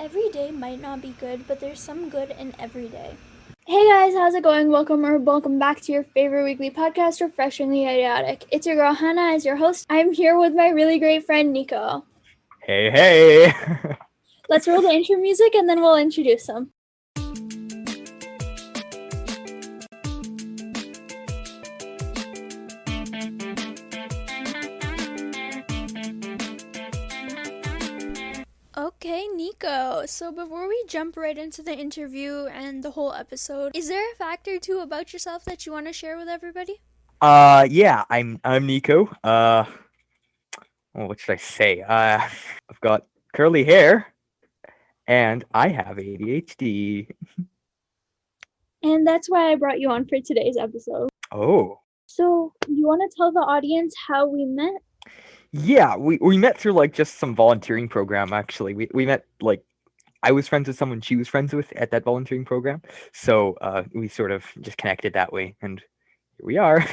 Every day might not be good, but there's some good in every day. Hey guys, how's it going? Welcome back to your favorite weekly podcast, Refreshingly Idiotic. It's your girl Hana as your host. I'm here with my really great friend Niko. Hey. Let's roll the intro music and then we'll introduce him. Okay, Niko. So before we jump right into the interview and the whole episode, is there a fact or two about yourself that you want to share with everybody? Yeah, I'm Niko. What should I say? I've got curly hair and I have ADHD. And that's why I brought you on for today's episode. Oh. So, you want to tell the audience how we met? Yeah, we met through like just some volunteering program actually. We met like I was friends with someone she was friends with at that volunteering program. So we sort of just connected that way and here we are.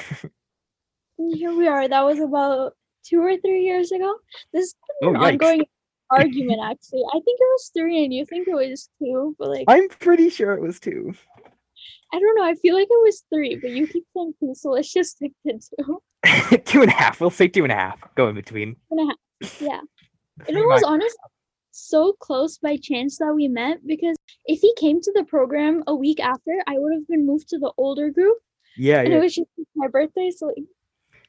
Here we are. That was about 2 or 3 years ago. This has been an Yikes. ongoing argument, actually. I think it was 3 and you think it was 2, but like, I'm pretty sure it was 2. I don't know. I feel like it was 3, but you keep saying 2, so let's just stick to 2. 2.5. We'll say 2.5. Go in between. 2.5. Yeah. It was honestly so close by chance that we met, because if he came to the program a week after, I would have been moved to the older group. Yeah, And yeah. it was just my birthday, so like,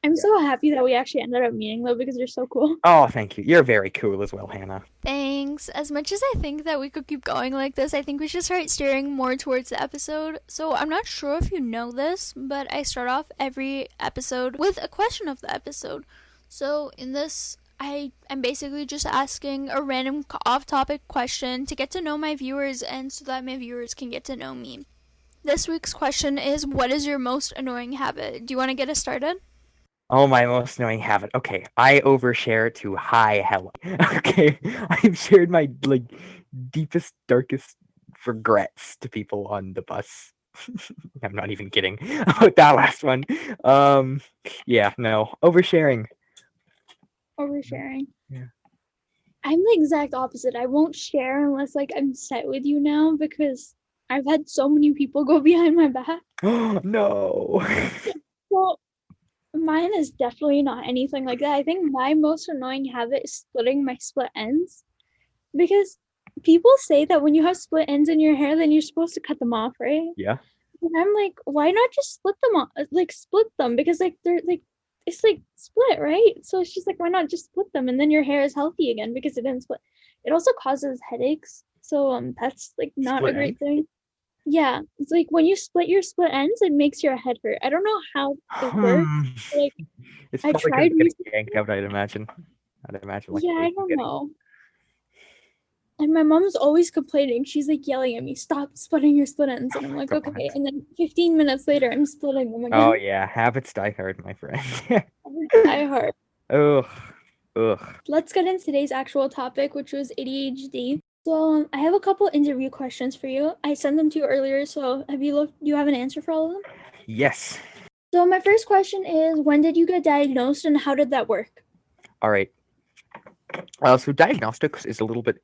I'm so happy that we actually ended up meeting, though, because you're so cool. Oh, thank you. You're very cool as well, Hannah. Thanks. As much as I think that we could keep going like this, I think we should start steering more towards the episode. So I'm not sure if you know this, but I start off every episode with a question of the episode. So in this, I'm basically just asking a random off-topic question to get to know my viewers and so that my viewers can get to know me. This week's question is, what is your most annoying habit? Do you want to get us started? Oh, my most annoying habit. Okay, I overshare to high hell. Okay, I've shared my like deepest, darkest regrets to people on the bus. I'm not even kidding about that last one. Yeah, no, oversharing. Oversharing. Yeah. I'm the exact opposite. I won't share unless like I'm set with you now, because I've had so many people go behind my back. Oh no. Well, mine is definitely not anything like that. I think my most annoying habit is splitting my split ends, because people say that when you have split ends in your hair, then you're supposed to cut them off, right? Yeah. And I'm like, why not just split them off? Like, split them, because like they're like, it's like split, right? So it's just like, why not just split them, and then your hair is healthy again because it didn't split. It also causes headaches, so that's like not Split a great ends? thing. Yeah, it's like when you split your split ends, it makes your head hurt. I don't know how it works. Like, It's I probably because tried it's getting recently. yanked out, I'd imagine. Like Yeah, the I weight is don't getting. know. And my mom's always complaining. She's like yelling at me, "Stop splitting your split ends." And I'm like, God. okay. And then 15 minutes later, I'm splitting them Oh again. yeah, habits die hard, my friend. I heart. Ugh. Ugh. Let's get into today's actual topic, which was ADHD. So I have a couple interview questions for you. I sent them to you earlier, so have you looked? Do you have an answer for all of them? Yes. So my first question is, when did you get diagnosed and how did that work? All right. So diagnostics is a little bit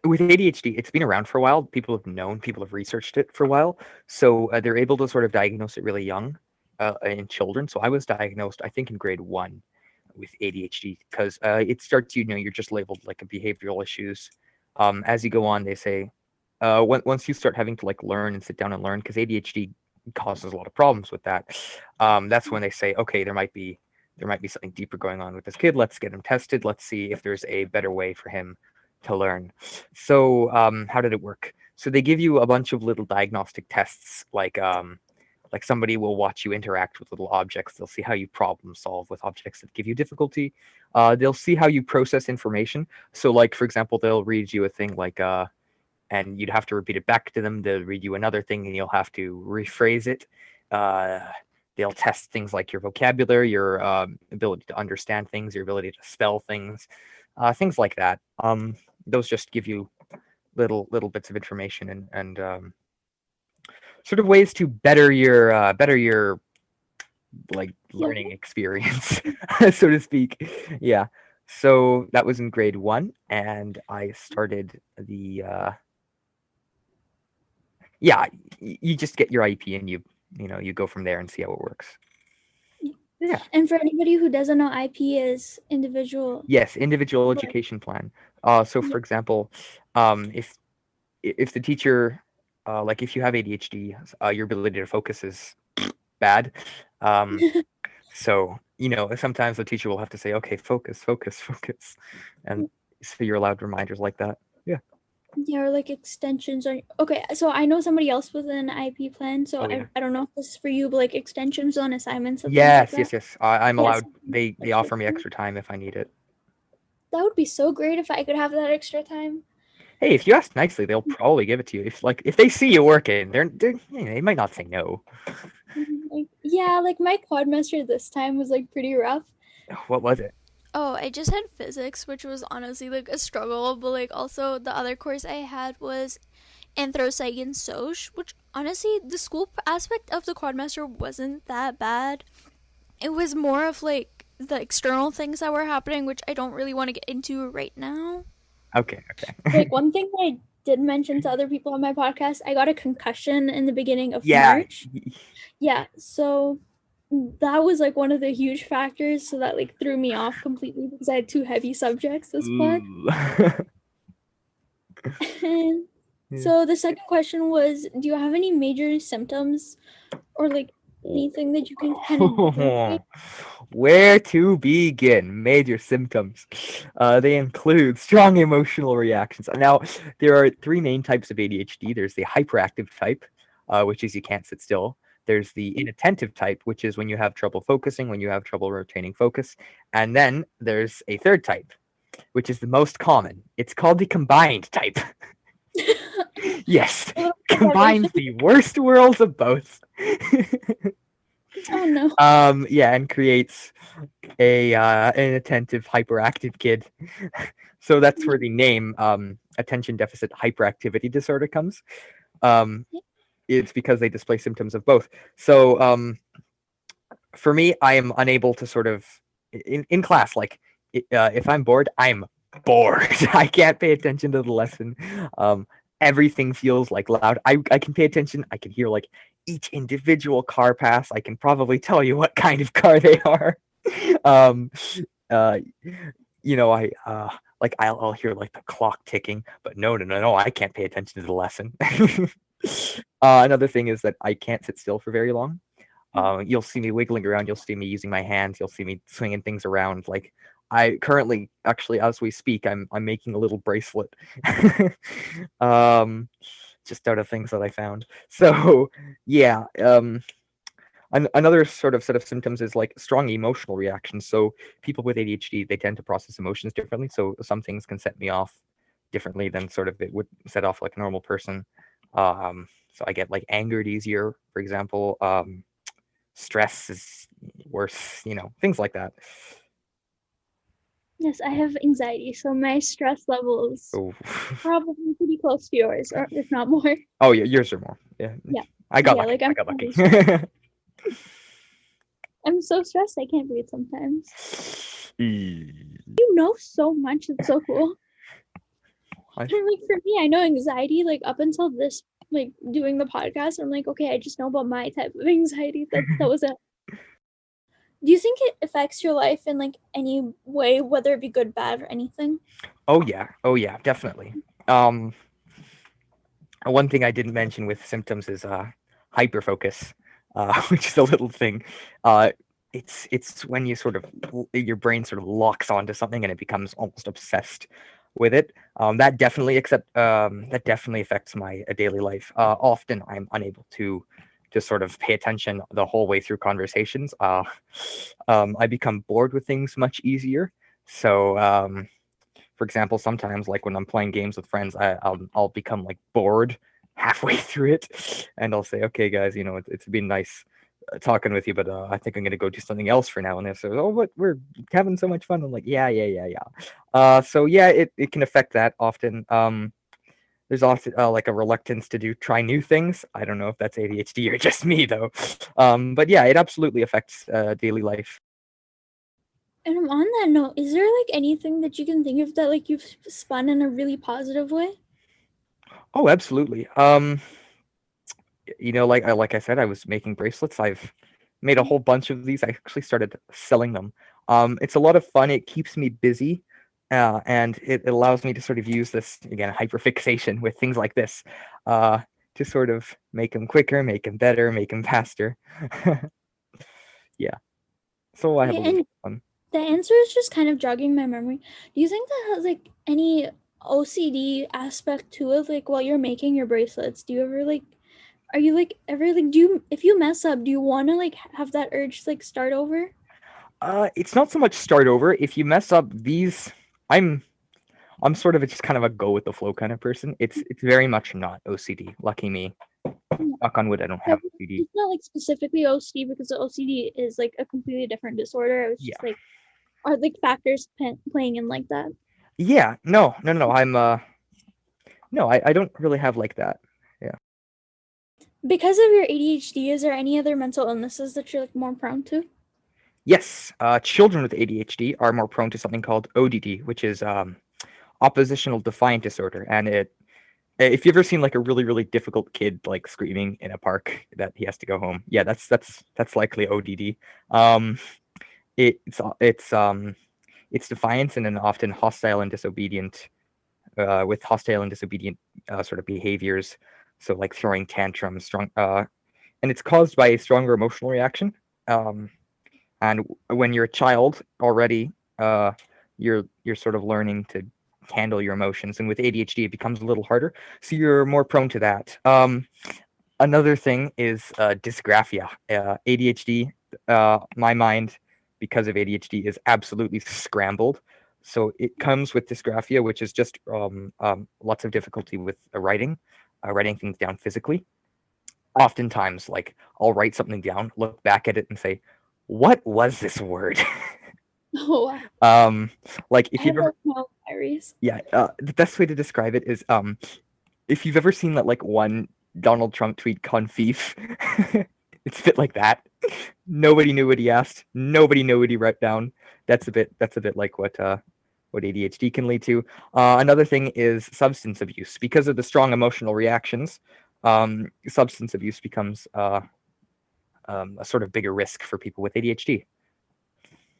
with ADHD. It's been around for a while. People have researched it for a while. So they're able to sort of diagnose it really young in children. So I was diagnosed, I think, in grade 1 with ADHD because it starts, you're just labeled like a behavioral issues. As you go on, they say once you start having to like learn and sit down and learn, because ADHD causes a lot of problems with that. That's when they say, okay, there might be something deeper going on with this kid. Let's get him tested. Let's see if there's a better way for him to learn. So how did it work? So they give you a bunch of little diagnostic tests, like somebody will watch you interact with little objects. They'll see how you problem solve with objects that give you difficulty. They'll see how you process information. So like, for example, they'll read you a thing like and you'd have to repeat it back to them. They'll read you another thing and you'll have to rephrase it. They'll test things like your vocabulary, your ability to understand things, your ability to spell things, things like that. Those just give you little bits of information and sort of ways to better your like learning experience, so to speak. Yeah. So that was in grade 1, and I started the yeah, you just get your IEP and you go from there and see how it works. Yeah. And for anybody who doesn't know, IP is individual. Yes, individual Right. education plan. So Yeah. for example, if the teacher, like if you have ADHD, your ability to focus is bad. Um, so sometimes the teacher will have to say, okay, focus, focus, focus, and so you're allowed reminders like that. Yeah. Yeah, or like extensions or okay, so I know somebody else with an IP plan, so Oh yeah. I don't know if this is for you, but like extensions on assignments and things like Yes, that. yes, yes. I'm Yes. allowed. They offer me extra time if I need it. That would be so great if I could have that extra time. Hey, if you ask nicely, they'll probably give it to you. If they see you working, they might not say no. Like, yeah, like my quadmaster this time was like pretty rough. What was it? Oh, I just had physics, which was honestly like a struggle, but like also the other course I had was Anthropsych and Soc, which honestly the school aspect of the quadmaster wasn't that bad. It was more of like the external things that were happening, which I don't really want to get into right now. Okay, okay. Like one thing that I did mention to other people on my podcast, I got a concussion in the beginning of Yeah. March. Yeah, so that was like one of the huge factors, so that like threw me off completely because I had two heavy subjects this quad. And Yeah. so the second question was, do you have any major symptoms or like anything that you can kind of Where to begin? Major symptoms. They include strong emotional reactions. Now, there are three main types of ADHD. There's the hyperactive type, which is you can't sit still. There's the inattentive type, which is when you have trouble focusing, when you have trouble retaining focus. And then there's a third type, which is the most common. It's called the combined type. Yes, combines the worst worlds of both. Oh no. Yeah, and creates an attentive, hyperactive kid. So that's where the name attention deficit hyperactivity disorder comes. It's because they display symptoms of both. So for me, I am unable to sort of in class, like if I'm bored, I'm bored. I can't pay attention to the lesson. Everything feels like loud. I can pay attention. I can hear like each individual car pass. I can probably tell you what kind of car they are. um, uh, I'll hear like the clock ticking, but no, I can't pay attention to the lesson. Another thing is that I can't sit still for very long. You'll see me wiggling around. You'll see me using my hands. You'll see me swinging things around. Like I currently, actually, as we speak, I'm making a little bracelet, just out of things that I found. So yeah, another sort of set of symptoms is like strong emotional reactions. So people with ADHD, they tend to process emotions differently. So some things can set me off differently than sort of it would set off like a normal person. So I get like angered easier, for example. Stress is worse, things like that. Yes, I have anxiety, so my stress levels Oh. probably pretty close to yours, or if not more. Oh yeah, yours are more. Yeah. Yeah. I got Yeah, lucky. like I got lucky. I'm so stressed I can't breathe sometimes. Mm. You know so much. It's so cool. Like for me, I know anxiety like up until this, like doing the podcast. I'm like, okay, I just know about my type of anxiety. That was it. Do you think it affects your life in like any way, whether it be good, bad, or anything? Oh yeah, definitely. One thing I didn't mention with symptoms is hyperfocus, which is a little thing. It's when you sort of your brain sort of locks onto something and it becomes almost obsessed with it. That definitely affects my daily life. Often I'm unable to sort of pay attention the whole way through conversations. I become bored with things much easier. So for example, sometimes like when I'm playing games with friends, I'll become like bored halfway through it, and I'll say, "Okay, guys, it's been nice talking with you, but I think I'm gonna go do something else for now." And they say, "Oh, but we're having so much fun." I'm like, "Yeah." So yeah, it can affect that often. There's often like a reluctance to try new things. I don't know if that's ADHD or just me though. But yeah, it absolutely affects daily life. And on that note, is there like anything that you can think of that like you've spun in a really positive way? Oh, absolutely. Like I said, I was making bracelets. I've made a whole bunch of these. I actually started selling them. It's a lot of fun. It keeps me busy, and it allows me to sort of use this again hyperfixation with things like this, uh, to sort of make them quicker, make them better, make them faster. Yeah. So I have a Okay, little and fun. the answer is just kind of jogging my memory. Do you think that has like any OCD aspect to it? Like while you're making your bracelets, do you ever like are you like ever like do you if you mess up, do you want to like have that urge to like start over? It's not so much start over. If you mess up these, I'm I'm sort of just kind of a go with the flow kind of person. It's very much not OCD. Lucky me. Yeah. Knock on wood, I don't So have OCD. it's not like specifically OCD because the OCD is like a completely different disorder. It was Yeah. just like are like factors playing in like that. Yeah. No, no, no. I'm no, I don't really have like that. Yeah. Because of your ADHD, is there any other mental illnesses that you're like more prone to? Yes. Children with ADHD are more prone to something called ODD, which is oppositional defiant disorder. And if you've ever seen like a really, really difficult kid like screaming in a park that he has to go home, yeah, that's likely ODD. Um, it's defiance and then often hostile and disobedient, with hostile and disobedient sort of behaviors. So like throwing tantrums, and it's caused by a stronger emotional reaction. Um, and when you're a child already, you're sort of learning to handle your emotions, and with ADHD, it becomes a little harder. So you're more prone to that. Another thing is dysgraphia. ADHD, my mind, because of ADHD, is absolutely scrambled. So it comes with dysgraphia, which is just lots of difficulty with writing things down physically. Oftentimes, like I'll write something down, look back at it, and say, "What was this word?" Oh wow. um, like I if have you've ever, like no diaries. yeah, the best way to describe it is if you've ever seen that like one Donald Trump tweet confif, it's a bit like that. Nobody knew what he asked. Nobody knew what he wrote down. That's a bit like what ADHD can lead to. Another thing is substance abuse. Because of the strong emotional reactions, substance abuse becomes a sort of bigger risk for people with ADHD,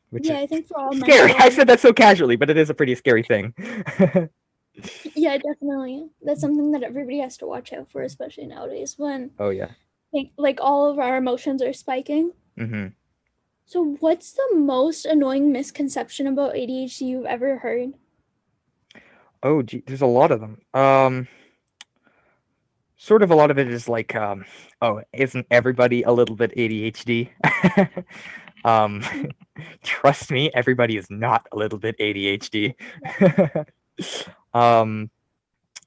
which Yeah, is I think for all mental scary. I illness. said that so casually, but it is a pretty scary thing. Yeah, definitely. That's something that everybody has to watch out for, especially nowadays when Oh yeah. like all of our emotions are spiking. Hmm. So, what's the most annoying misconception about ADHD you've ever heard? Oh, gee, there's a lot of them. Sort of a lot of it is like, oh, isn't everybody a little bit ADHD? um, trust me, everybody is not a little bit ADHD. um,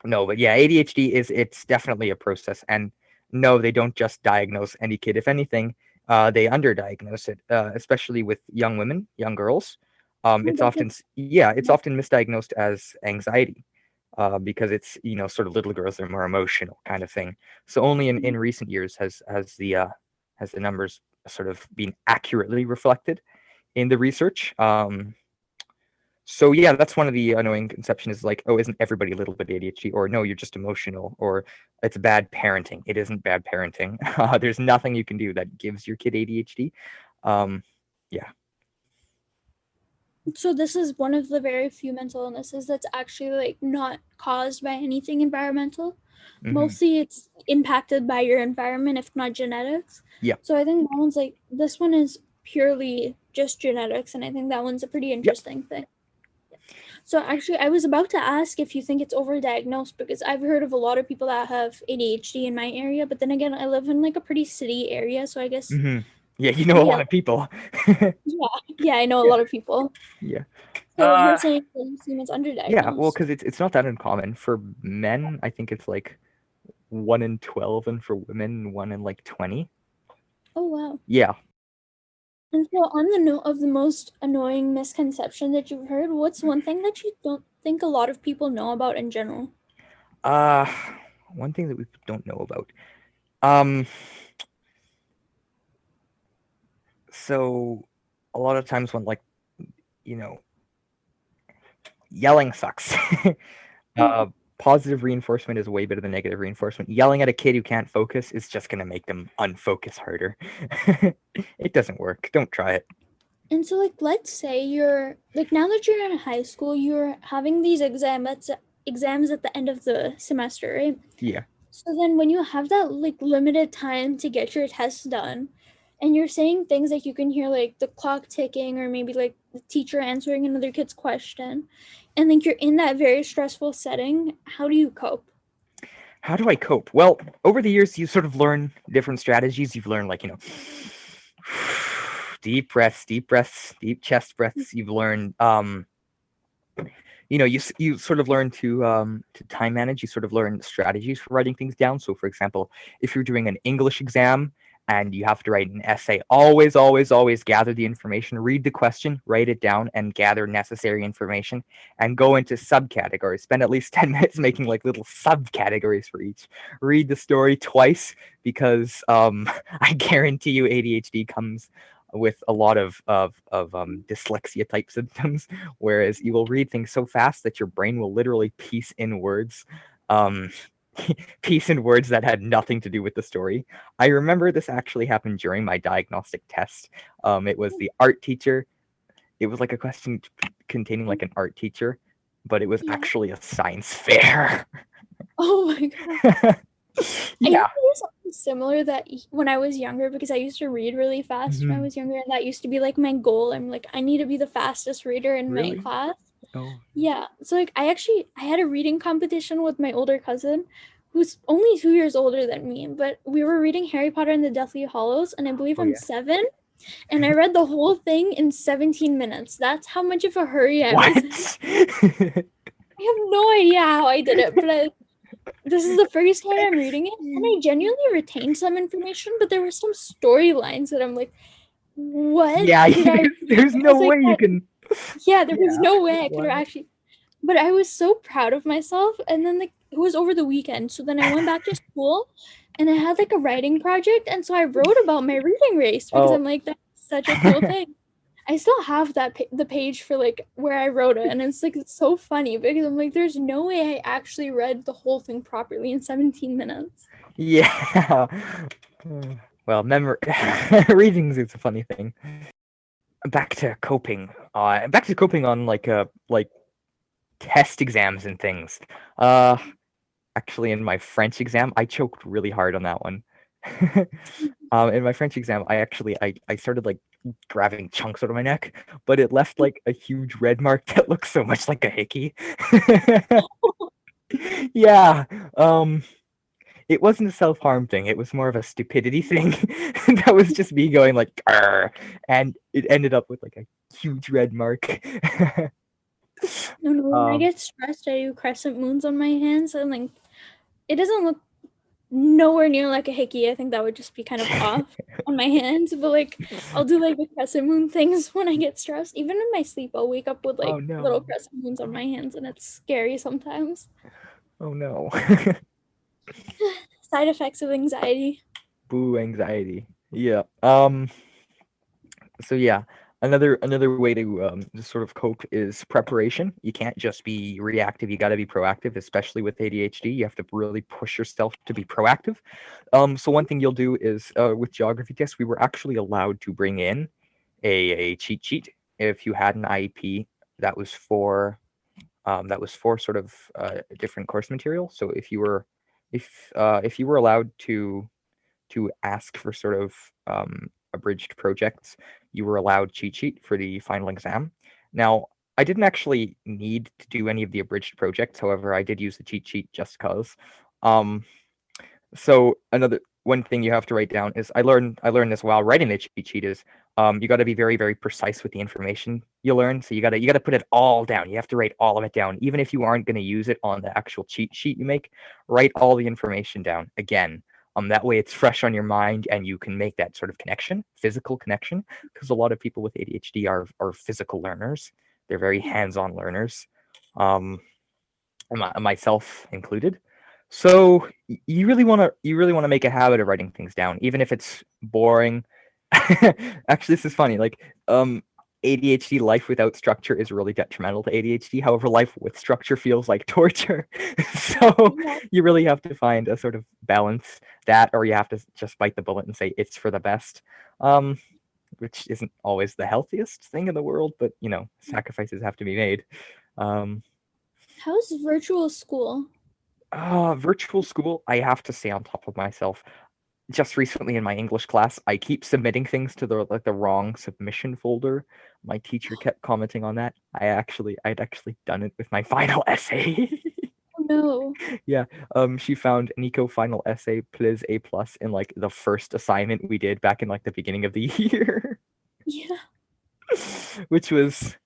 no, but yeah, ADHD it's definitely a process, and no, they don't just diagnose any kid. If anything, they underdiagnose it, especially with young women, young girls. Oh, definitely. It's often misdiagnosed as anxiety, because it's sort of little girls are more emotional kind of thing. So only in recent years has the numbers sort of been accurately reflected in the research. So yeah, that's one of the annoying conceptions is like, oh, isn't everybody a little bit ADHD? Or no, you're just emotional, or it's bad parenting. It isn't bad parenting. There's nothing you can do that gives your kid ADHD. Um, yeah. So this is one of the very few mental illnesses that's actually like not caused by anything environmental. Hmm. Mostly it's impacted by your environment, if not genetics. Yeah. So I think that one's like this one is purely just genetics, and I think that one's a pretty Yep. interesting thing. So actually, I was about to ask if you think it's overdiagnosed because I've heard of a lot of people that have ADHD in my area, but then again, I live in like a pretty city area, so I guess Hmm. Yeah, you know a yeah, lot of people. yeah, yeah, I know a Yeah. lot of people. Yeah. So you're Uh, saying that you seem it's yeah, well, underdiagnosed? because it's not that uncommon. For men, I think it's like 1 in 12, and for women, 1 in like 20. Oh wow. Yeah. And so on the note of the most annoying misconception that you've heard, what's one thing that you don't think a lot of people know about in general? Uh, one thing that we don't know about. Um, so a lot of times when like you know, yelling sucks. Oh, uh, Positive reinforcement is way better than negative reinforcement. Yelling at a kid who can't focus is just going to make them unfocus harder. It doesn't work. Don't try it. and so like let's say you're like now that you're in high school, you're having these exams at the end of the semester, right? Yeah. So then when you have that like limited time to get your tests done and you're saying things like you can hear like the clock ticking or maybe like the teacher answering another kid's question and like you're in that very stressful setting, how do you cope? How do I cope? Well, over the years, you sort of learn different strategies. You've learned, like, deep breaths, deep chest breaths. You've learned, you sort of learn to time manage. You sort of learn strategies for writing things down. So, for example, if you're doing an English exam and you have to write an essay, always gather the information, read the question, write it down, and gather necessary information, and go into subcategories. Spend at least 10 minutes making like little subcategories for each. Read the story twice because I guarantee you ADHD comes with a lot of dyslexia type symptoms, whereas you will read things so fast that your brain will literally piece in words, um, piece in words that had nothing to do with the story. I remember this actually happened during my diagnostic test. It was the art teacher. It was like a question containing like an art teacher, but it was Yeah. actually a science fair. Oh my god. I used Yeah. to do something similar that when I was younger because I used to read really fast when I Mhm. was younger and that used to be like my goal. I'm like I need to be the fastest reader in my Really? class. Oh. Yeah. So like I had a reading competition with my older cousin who's only 2 years older than me, but we were reading Harry Potter and the Deathly Hallows and I believe Oh I'm yeah. 7 and I read the whole thing in 17 minutes. That's how much of a hurry I was in. What? I have no idea how I did it, but this is the first time I'm reading it and I genuinely retained some information, but there were some storylines that I'm like, what Yeah, did I read? there's no Because like way you can. yeah, there was Yeah. no way I could have What? actually. But I was so proud of myself. And then like it was over the weekend. So then I went back to school and I had like a writing project. And so I wrote about my reading race because Oh. I'm like, that's such a cool thing. I still have that the page for like where I wrote it. And it's like it's so funny because I'm like, there's no way I actually read the whole thing properly in 17 minutes. Yeah. Well, memory readings is a funny thing. Back to coping. Back to coping on like test exams and things. Uh, Actually, in my French exam, I choked really hard on that one. In my French exam, I started like grabbing chunks out of my neck, but it left like a huge red mark that looks so much like a hickey. Yeah. Um, it wasn't a self-harm thing. It was more of a stupidity thing. That was just me going like, "Arr," and it ended up with like a huge red mark. No, no, when I um, get stressed, I do crescent moons on my hands and like it doesn't look nowhere near like a hickey. I think that would just be kind of off on my hands. But like I'll do like the crescent moon things when I get stressed. Even in my sleep, I'll wake up with oh like little no. crescent moons on my hands and it's scary sometimes. Oh no. Side effects of anxiety. Boo anxiety. Yeah. So yeah, another way to just sort of cope is preparation. You can't just be reactive. You got to be proactive, especially with ADHD. You have to really push yourself to be proactive. So one thing you'll do is with geography tests, we were actually allowed to bring in a cheat sheet if you had an IEP that was for sort of different course material. So if you were allowed to ask for sort of abridged projects, you were allowed cheat sheet for the final exam. Now, I didn't actually need to do any of the abridged projects. However, I did use the cheat sheet just cause. Um, so another one thing you have to write down is I learned this while writing the cheat sheet is you got to be very precise with the information you learn. So you got to put it all down. You have to write all of it down, even if you aren't going to use it on the actual cheat sheet you make. Write all the information down again. That way it's fresh on your mind and you can make that sort of connection, physical connection, because a lot of people with ADHD are physical learners. They're very hands-on learners. Um, myself included. So you really want to make a habit of writing things down, even if it's boring. Actually, this is funny. Like ADHD life without structure is really detrimental to ADHD. However, life with structure feels like torture. So Yeah. you really have to find a sort of balance that, or you have to just bite the bullet and say it's for the best. Which isn't always the healthiest thing in the world, but sacrifices have to be made. How's virtual school? Virtual school, I have to stay on top of myself. Just recently in my English class, I keep submitting things to the wrong submission folder. My teacher kept commenting on that. I'd actually done it with my final essay. Oh no. Yeah. She found Niko final essay please A plus in like the first assignment we did back in like the beginning of the year. Yeah. Which was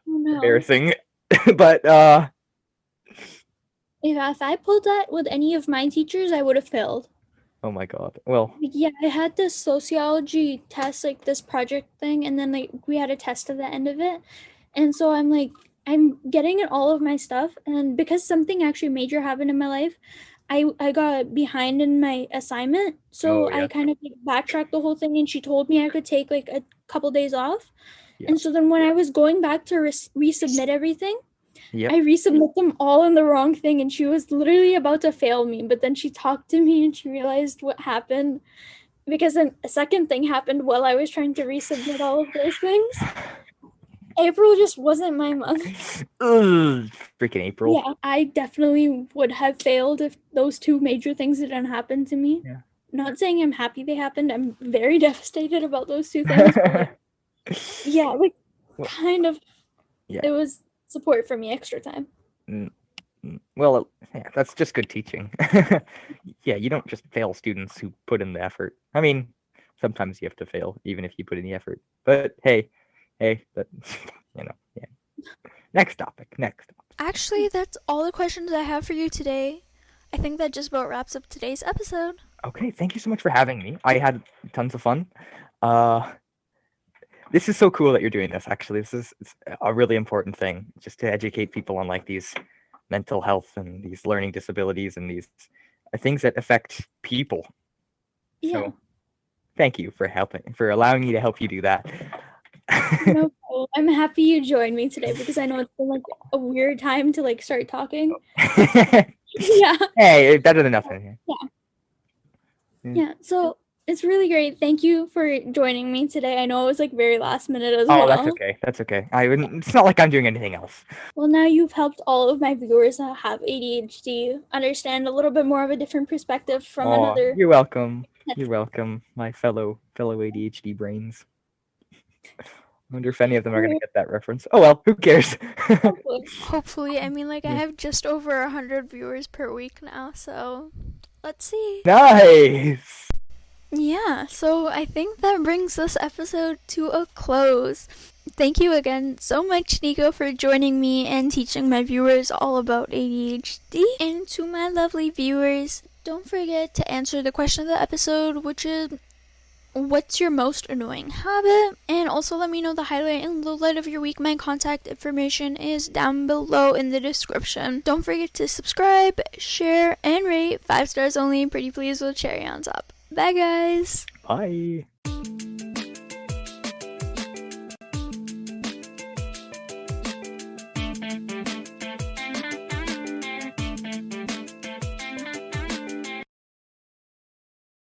Oh no. embarrassing. But If I pulled that with any of my teachers, I would have failed. oh my god. Well, Yeah, I had this sociology test, like this project thing, and then like we had a test at the end of it. And so I'm getting in all of my stuff, and because something actually major happened in my life, I got behind in my assignment. So oh yeah. I kind of like backtracked the whole thing, and she told me I could take like a couple days off. Yeah. And so then when I was going back to resubmit everything, Yep. I resubmit them all in the wrong thing, and she was literally about to fail me. But then she talked to me and she realized what happened, because then a second thing happened while I was trying to resubmit all of those things. April just wasn't my month. Ugh, freaking April. Yeah, I definitely would have failed if those two major things didn't happen to me. Yeah. Not saying I'm happy they happened. I'm very devastated about those two things. But like, yeah, like kind of. Yeah. It was support for me extra time. Well, yeah, that's just good teaching. Yeah, you don't just fail students who put in the effort. I mean, sometimes you have to fail even if you put in the effort. But hey, but yeah. Next topic. Actually, that's all the questions I have for you today. I think that just about wraps up today's episode. Okay, thank you so much for having me. I had tons of fun. This is so cool that you're doing this. Actually, it's a really important thing, just to educate people on like these mental health and these learning disabilities and these things that affect people. Yeah. So, thank you for allowing me to help you do that. No problem. I'm happy you joined me today because I know it's been like a weird time to like start talking. Yeah. Hey, better than nothing. Yeah. So it's really great. Thank you for joining me today. I know it was like very last minute as well. Oh, that's okay. That's okay. It's not like I'm doing anything else. Well, now you've helped all of my viewers that have ADHD understand a little bit more of a different perspective from another. You're welcome. You're welcome, my fellow ADHD brains. I wonder if any of them are going to get that reference. Oh well, who cares? Hopefully. I mean, like, I have just over 100 viewers per week now, so let's see. Nice! Yeah, so I think that brings this episode to a close. Thank you again so much, Niko, for joining me and teaching my viewers all about ADHD. And to my lovely viewers, don't forget to answer the question of the episode, which is, what's your most annoying habit? And also let me know the highlight and lowlight of your week. My contact information is down below in the description. Don't forget to subscribe, share, and rate. 5 stars only, pretty please with cherry on top. Bye guys! Bye!